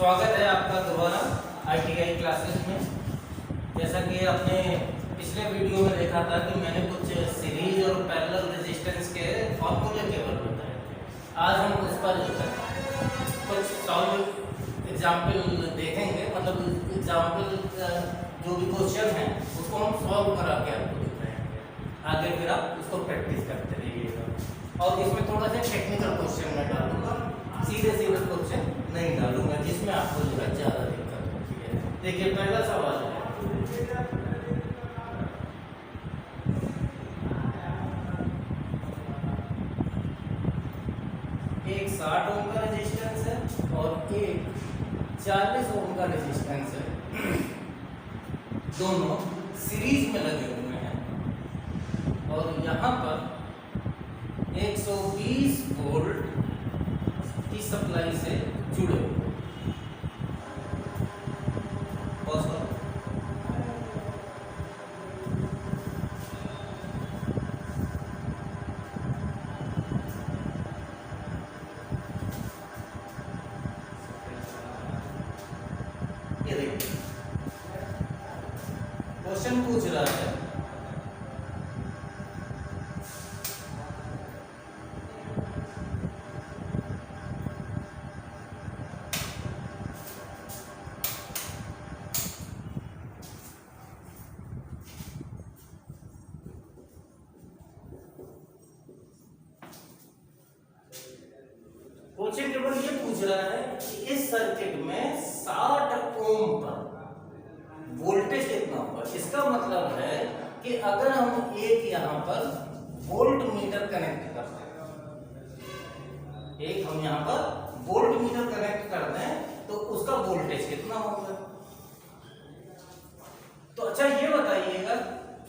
स्वागत है आपका दोबारा ITI क्लासेस में। जैसा कि आपने पिछले वीडियो में देखा था कि मैंने कुछ सीरीज और पैरेलल रेजिस्टेंस के फॉर्मूले केवल बताए थे। आज हम उस पर कुछ सॉल्व एग्जाम्पल देखेंगे, मतलब एग्जाम्पल जो भी क्वेश्चन है उसको हम सॉल्व करा के आपको दिखाएंगे। आगे फिर आप उसको प्रैक्टिस करते रहिएगा। और इसमें थोड़ा सा टेक्निकल क्वेश्चन मैं डालूंगा, सीधे क्वेश्चन नहीं डालूंगा जिसमें आपको जो है ज़्यादा दिक्कत होती है। देखिए पहला सवाल है, एक 60 ओम का रेजिस्टेंस है और एक 40 ओम का रेजिस्टेंस है। दोनों सीरीज में लगे हुए हैं और यहाँ पर 120 वोल्ट की सप्लाई से जुड़े हुए। ये देखिए क्वेश्चन पूछ रहा है क्वेश्चन केवल ये पूछ रहा है कि इस सर्किट में 60 ओम पर वोल्टेज कितना होगा। इसका मतलब है कि अगर हम एक यहाँ पर वोल्ट मीटर कनेक्ट करते हैं, एक हम यहाँ पर वोल्ट मीटर कनेक्ट करते हैं तो उसका वोल्टेज कितना होगा। तो अच्छा ये बताइएगा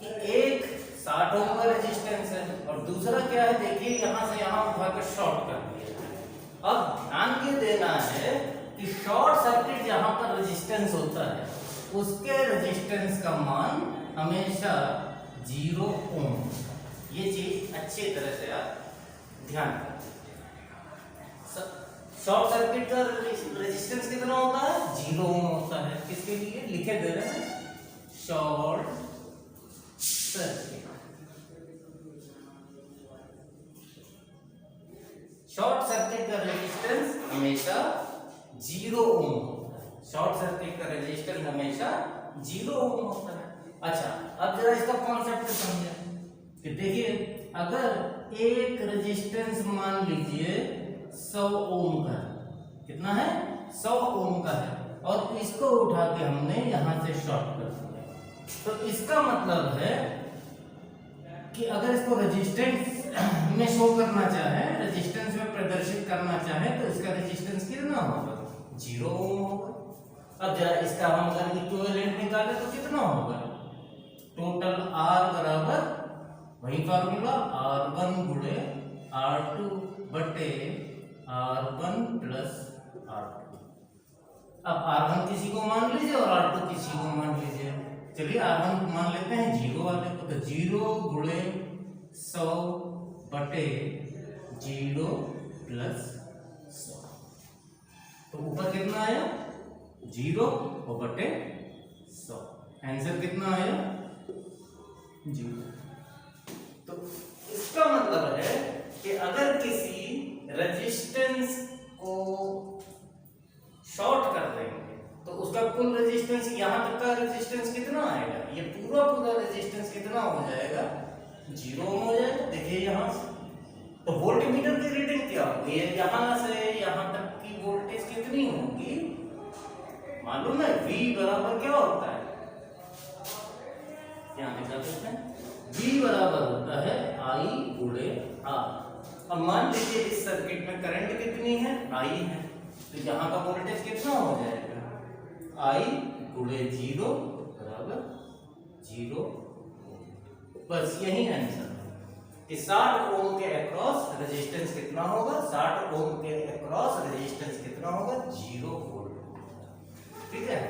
कि एक 60 ओम का रेजिस्टेंस है और दूसरा क्या है, देखिए यहां से यहां उठा कर शॉर्ट कर दिया। अब ध्यान ये देना है कि शॉर्ट सर्किट जहां पर रेजिस्टेंस होता है उसके रेजिस्टेंस का मान हमेशा 0 ओम। ये चीज अच्छी तरह से आप ध्यान रखें। शॉर्ट सर्किट का रेजिस्टेंस कितना होता है, 0 ओम होता है। किसके लिए लिखे दे रहे हैं, शॉर्ट सर्किट। शॉर्ट सर्किट का रेजिस्टेंस हमेशा 0 ओम होता है। शॉर्ट सर्किट का रेजिस्टेंस हमेशा 0 ओम होता है। अच्छा अब जरा इसका कॉन्सेप्ट समझें कि देखिए अगर एक रेजिस्टेंस मान लीजिए 100 ओम का है, कितना है, 100 ओम का है, और इसको उठा के हमने यहां से शॉर्ट कर दिया, तो इसका मतलब है कि अगर इसको रेजिस्टेंस में शो करना चाहे, रेजिस्टेंस में प्रदर्शित करना चाहे तो इसका रेजिस्टेंस कितना होगा, 0 ओम होगा। अब जरा इसका हम अगर इक्विवेलेंट निकालें तो कितना होगा, टोटल R बराबर वही फार्मूला R1 गुणे R2 बटे R1 प्लस R2। अब R1 किसी को मान लीजिए और R2 किसी को मान लीजिए। चलिए R1 मान लेते हैं 0 वाले को, तो 0 गुणे 100 बटे 0 प्लस 100, तो ऊपर कितना आया, 0 और बटे 100, आंसर कितना आया, 0। तो इसका मतलब है कि अगर किसी रेजिस्टेंस को शॉर्ट कर देंगे तो उसका कुल रेजिस्टेंस, यहां तक का रेजिस्टेंस कितना आएगा, ये पूरा रेजिस्टेंस कितना हो जाएगा, 0 ओम हो जाएगा। देखिए यहां से तो वोल्ट मीटर की रीडिंग क्या होगी, यहां से यहां तक की वोल्टेज कितनी होगी, मालूम है, V बराबर क्या होता है, यहां दिखा देते हैं, V बराबर होता है I गुणे R। अब मान लीजिए इस सर्किट में करंट कितनी है, I है, तो यहाँ का वोल्टेज कितना हो जाएगा, I गुणे 0 बराबर 0। बस यही आंसर है कि 60 ओम के अक्रॉस रेजिस्टेंस कितना होगा, 60 ओम के अक्रॉस रेजिस्टेंस कितना होगा, 0 वोल्ट। ठीक है,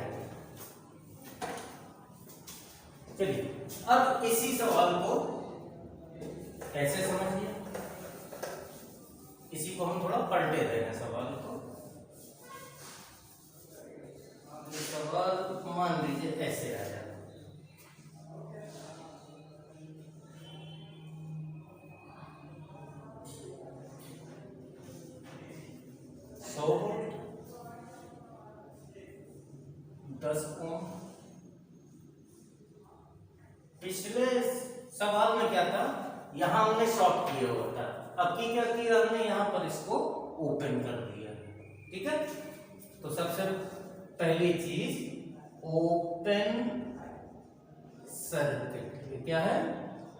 चलिए अब इसी सवाल को कैसे समझिए, इसी को हम थोड़ा पलटे दें सवाल को। 100 वोल्ट 10 ओम। पिछले सवाल में क्या था, यहां हमने शॉर्ट किया हुआ था, अब की क्या किया हमने, यहां पर इसको ओपन कर दिया। ठीक है, तो सबसे पहली चीज ओपन सर्किट। क्या है?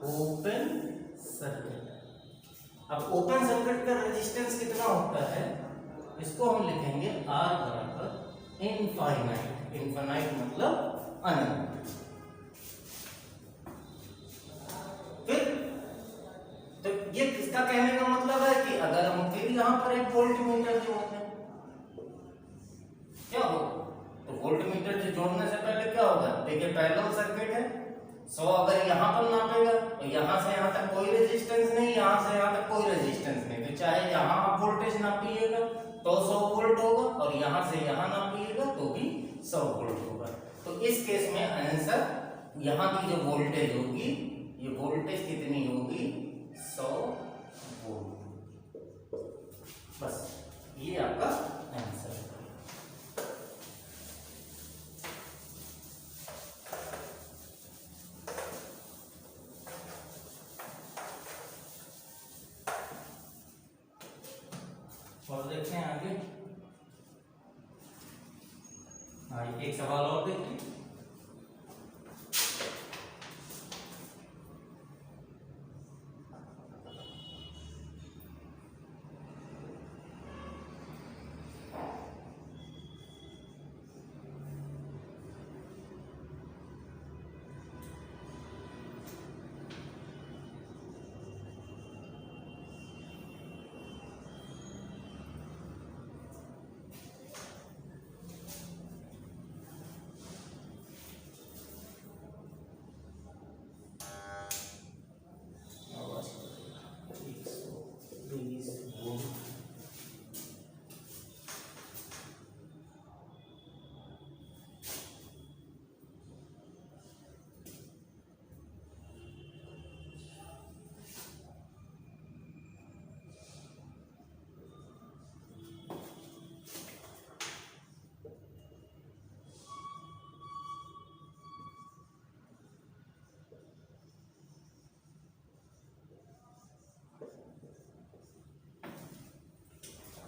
Open circuit. अब ओपन सर्किट का रेजिस्टेंस कितना होता है, इसको हम लिखेंगे R बराबर इनफाइनाइट। इनफाइनाइट मतलब अनंत। फिर तो ये किसका कहने का मतलब है कि अगर हम फिर यहां पर एक वोल्ट मीटर जोड़ते हैं, क्या होगा? तो वोल्ट मीटर से जोड़ने से पहले क्या होगा, देखिए पैरेलल सर्किट है, 100 अगर यहां पर नापेगा तो यहां से यहां तक कोई रेजिस्टेंस नहीं, यहां से यहां तक कोई रेजिस्टेंस नहीं, तो चाहे यहां आप वोल्टेज नापिएगा तो 100 वोल्ट होगा और यहां से यहां नापिएगा तो भी 100 वोल्ट होगा। तो इस केस में आंसर, यहां की जो वोल्टेज होगी, ये वोल्टेज कितनी होगी, 100 वोल्ट। बस ये आपका आंसर है। और देखते हैं आगे। हाँ, एक सवाल और देखिए।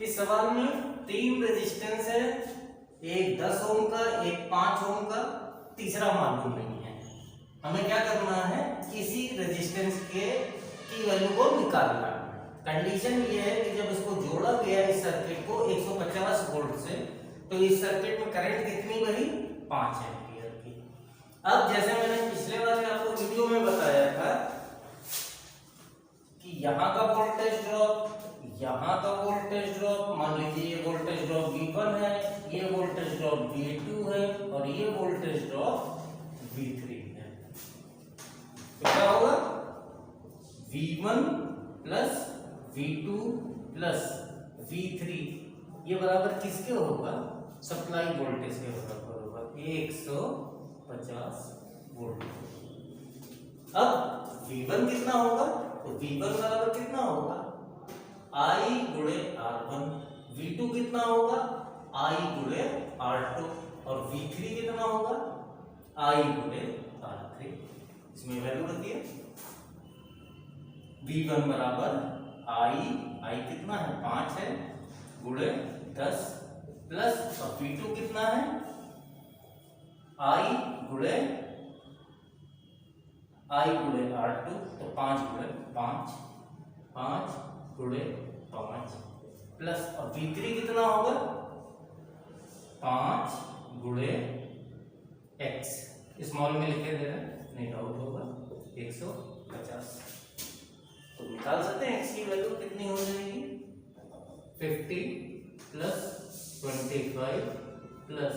इस सवाल में 3 रेजिस्टेंस है, एक 10 ओम का, एक 5 ओम का, तीसरा मालूम नहीं है। हमें क्या करना है, किसी रेजिस्टेंस की वैल्यू को निकालना है। कंडीशन ये है कि जब इसको जोड़ा गया इस सर्किट को 150 वोल्ट से, तो इस सर्किट में करंट कितनी बही, 5 एम्पीयर की। अब जैसे मैंने पिछले बार में आपको वीडियो में बताया था कि यहाँ का वोल्टेज ड्रॉप, यहाँ का वोल्टेज ड्रॉप, मान लीजिए ये वोल्टेज ड्रॉप V1 है, ये वोल्टेज ड्रॉप V2 है और ये वोल्टेज ड्रॉप V3 है। तो क्या होगा, V1 plus V2 plus V3 ये बराबर किसके होगा, सप्लाई वोल्टेज के बराबर होगा, 150 वोल्ट। अब V1 कितना होगा, तो V1 बराबर कितना होगा, I गुणे R1। V2 कितना होगा, I गुणे R2 और V3 कितना होगा, I गुणे R3। इसमें वैल्यू रखिए, V1 बराबर I कितना है, 5 है, गुणे 10 प्लस और V2 कितना है, I गुणे R2 तो 5 गुणे 5, 5 गुणे 5 प्लस और V3 कितना होगा, 5 गुणे x, स्मॉल में लिखे दे रहे हैं, नहीं डाउट होगा, 150। तो निकाल सकते हैं x की वैल्यू कितनी हो जाएगी, 50 प्लस 25 प्लस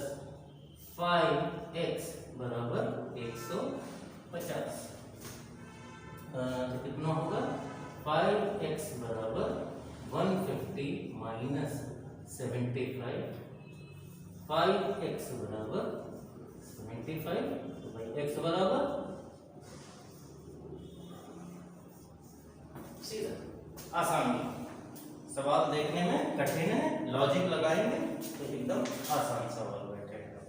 5x बराबर 150। तो कितना होगा, 5x बराबर 150 माइनस 75, 5x बराबर 75, तो भाई x बराबर सीधा आसानी सवाल देखने में कठिन है, लॉजिक लगाएंगे तो एकदम आसान सवाल बैठेगा।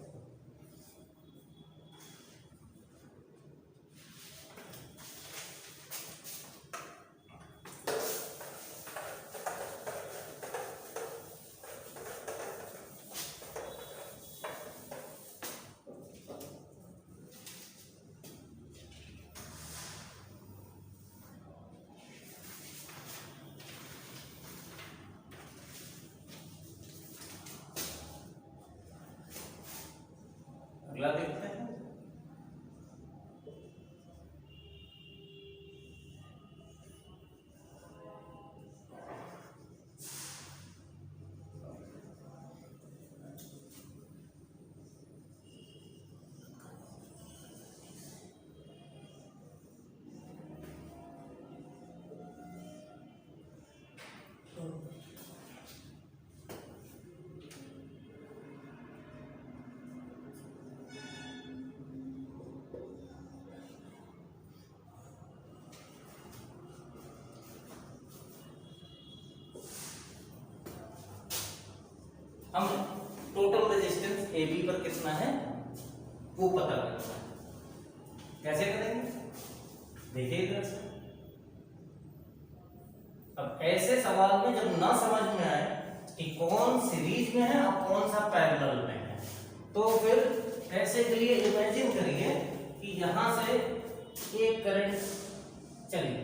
अगला देखते हैं। हम टोटल रेजिस्टेंस ए बी पर कितना है वो पता करना है। कैसे करेंगे देखिए इधर से। अब ऐसे सवाल में जब ना समझ में आए कि कौन सीरीज में है और कौन सा पैरेलल में है, तो फिर ऐसे के लिए इमेजिन करिए कि यहां से एक करंट चली,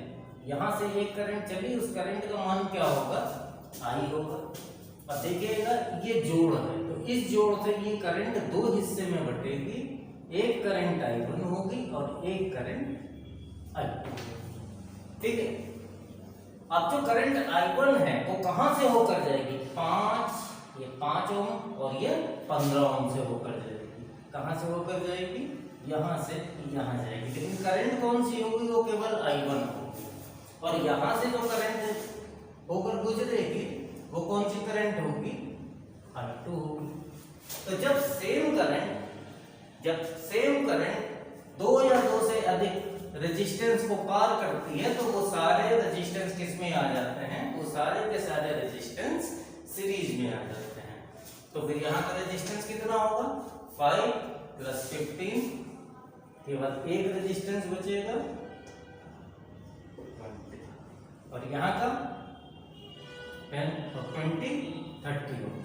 यहां से एक करंट चली, उस करंट का मान क्या होगा, आई होगा। अब देखिएगा ये जोड़ है, तो इस जोड़ से ये करंट दो हिस्से में बटेगी, एक करंट I1 होगी और एक करंट I2। ठीक है। अब जो करंट I1 है वो कहां से होकर जाएगी, 5 ओम और ये 15 ओम से होकर जाएगी। कहां से होकर जाएगी, यहां से यहां जाएगी। लेकिन करंट कौन सी होगी, वो केवल I1 होगी। और यहां से जो करंट होकर गुजरेगी वो कौन सी करंट होगी, I2 होगी। तो जब सेम करंट दो या दो से अधिक रेजिस्टेंस को पार करती है तो वो सारे रेजिस्टेंस किस में आ जाते हैं, वो सारे के सारे रेजिस्टेंस सीरीज में आ जाते हैं। तो फिर यहाँ का रेजिस्टेंस कितना होगा, 5 + 15, केवल एक रेजिस्टेंस बचेगा 20, और यहाँ का 10 और 20 30 ओम।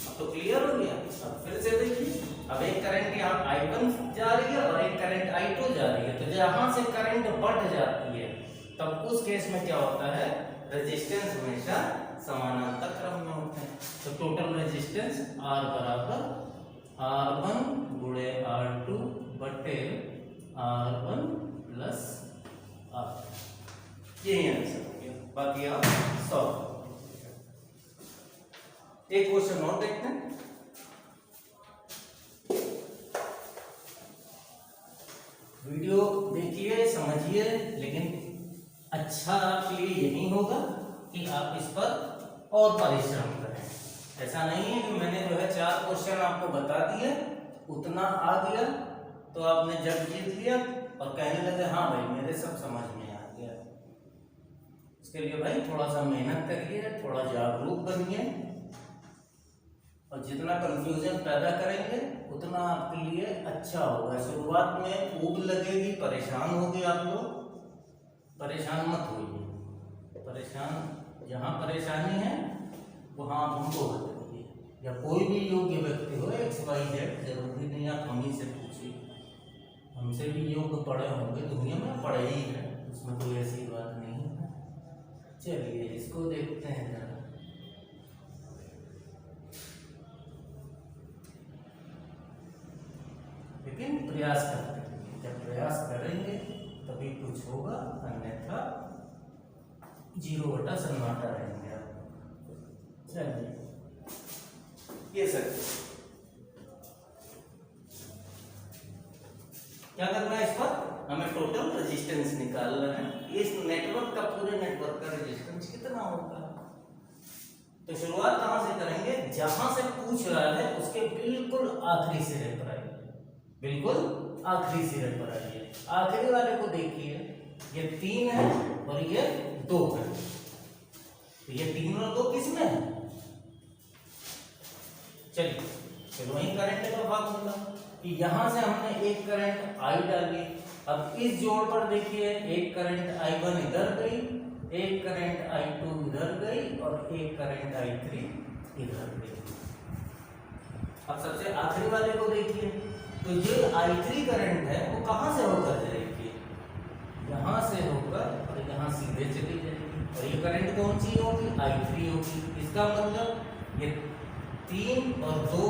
अब तो क्लियर हो गया। अब फिर से देखिए, अब एक करंट यहाँ I1 जा रही है और एक करंट I2 जा रही है। तो जहां से करंट बढ़ जाती है तब उस केस में क्या होता है, रेजिस्टेंस हमेशा समानांतर क्रम में होते हैं। तो टोटल रेजिस्टेंस R बराबर R1 गुणे R2 बटे R1 प्लस R2। यही आंसर हो गया। बाकी आप सॉल्व। एक क्वेश्चन और देखते हैं। वीडियो देखिए, समझिए, लेकिन अच्छा आपके लिए यही होगा कि आप इस पर और परिश्रम करें। ऐसा नहीं है कि मैंने जो है 4 क्वेश्चन आपको बता दिए, उतना आ गया तो आपने जब जीत लिया और कहने लगे हाँ भाई मेरे सब समझ में आ गया। इसके लिए भाई थोड़ा सा मेहनत करिए, थोड़ा जागरूक बनिए, और जितना कंफ्यूजन पैदा करेंगे उतना आपके लिए अच्छा होगा। शुरुआत में ऊब लगेगी, परेशान होंगे आप लोग, परेशान मत होइए। परेशान जहाँ परेशानी है वहाँ आप हमको बताइए, या कोई भी योग्य व्यक्ति हो XYZ, जरूरी नहीं आप हम ही से पूछिए। हमसे भी योग्य पढ़े होंगे, दुनिया में पढ़े ही है, उसमें कोई ऐसी बात नहीं है। चलिए इसको देखते हैं जरा। लेकिन प्रयास करते हैं, जब प्रयास करेंगे तभी कुछ होगा, अन्यथा 0 बटा सन्नाटा रहेंगे आप। चलिए ये सर क्या करना है, इस पर हमें टोटल रेजिस्टेंस निकालना है। इस नेटवर्क का, पूरे नेटवर्क का रेजिस्टेंस कितना होगा। तो शुरुआत कहां से करेंगे, जहां से पूछ रहा है उसके बिल्कुल आखिरी सिरे पर आइए, बिल्कुल आखिरी सिरे पर आइए। आखिरी वाले को देखिए, ये 3 है और ये 2 है, तो ये 3 और 2 किसमें है? चलिए फिर वही करंट का भाग होगा कि यहां से हमने एक करंट I डाली। अब इस जोड़ पर देखिए, एक करंट I1 इधर गई, एक करंट I2 इधर गई और एक करंट I3 इधर गई। अब सबसे आखिरी वाले को देखिए, तो ये I3 करंट है वो कहां से होकर जाएगी? यहां से होकर और यहां सीधे चली जाएगी, और ये करंट कौन सी होगी? I3 होगी। इसका मतलब ये 3 और 2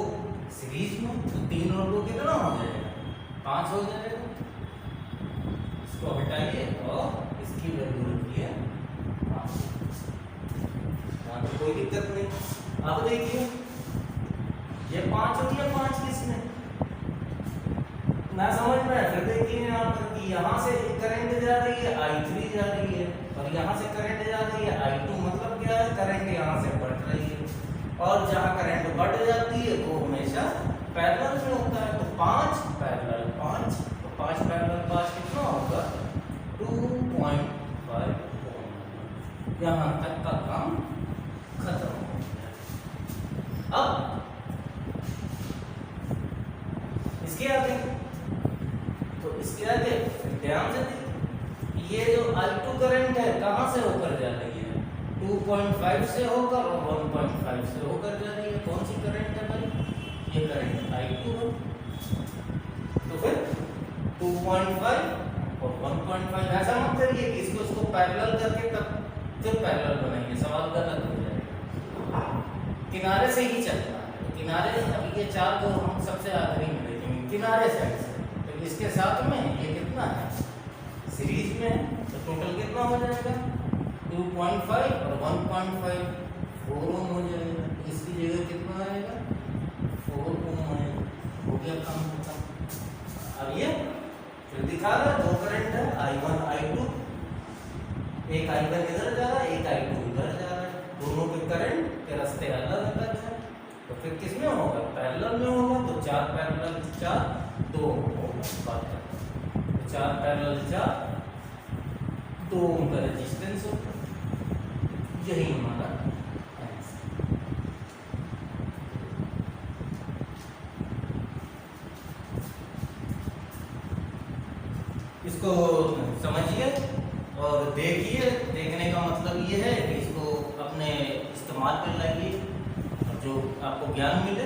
सीरीज में, तो 3 और 2 कितना हो जाएगा? 5 हो जाएगा। इसको हटाइए और इसकी वैल्यू रखिए 5। यहाँ तो कोई दिक्कत नहीं। अब देखिए ये 5 हो गया, 5 किसमें ना समझ में है। फिर देखिए यहाँ पर कि यहाँ से करंट जा रही है I3 जा रही है, और यहाँ से करंट जा रही है I2, मतलब क्या है? करंट यहाँ से बढ़ रही है, और जहाँ करंट बढ़ जाती है वो हमेशा पैरेलल में होता है। तो 5 पैरेलल 5, तो 5 पैरेलल 5 कितना होगा? 2.5 ओम। यहाँ तक का काम खत्म हो गया। अब इसके आगे, तो इसके आगे ध्यान से देखिए, ये जो I2 करंट है कहाँ से होकर जा रही है? 2.5 से होकर और 1.5 से होकर जा रही है। कौन सी करंट है भाई? ये करंट I2 है। तो फिर 2.5 और 1.5, ऐसा मत करिए कि इसको पैरेलल करके तब फिर पैरेलल बनाएंगे, सवाल गलत हो जाएगा। किनारे से ही चलना है, तो किनारे, अभी ये 4 को हम सबसे आखिरी में देखेंगे, किनारे साइड से। तो इसके साथ में ये कितना है? सीरीज में है, तो टोटल कितना हो जाएगा? 2.5 और 1.5 4 ओम हो जाएगा। इसकी जगह कितना आएगा? 4 ओम आएगा। हो गया काम खत्म। अब ये फिर दिखा रहा है 2 करंट है, I1 I2, एक I1 इधर जा रहा है, एक I2 इधर जा रहा है, दोनों के करंट के रास्ते अलग अलग है। तो फिर किसमें होगा? पैरेलल में होगा। तो 4 पैरेलल 4 2 होगा, बात करते हैं। 4 पैरेलल 4 2 ओम का रेजिस्टेंस होगा। यही हमारा आंसर। इसको समझिए और देखिए। देखने का मतलब ये है कि इसको अपने इस्तेमाल में लाइए, जो आपको ज्ञान मिले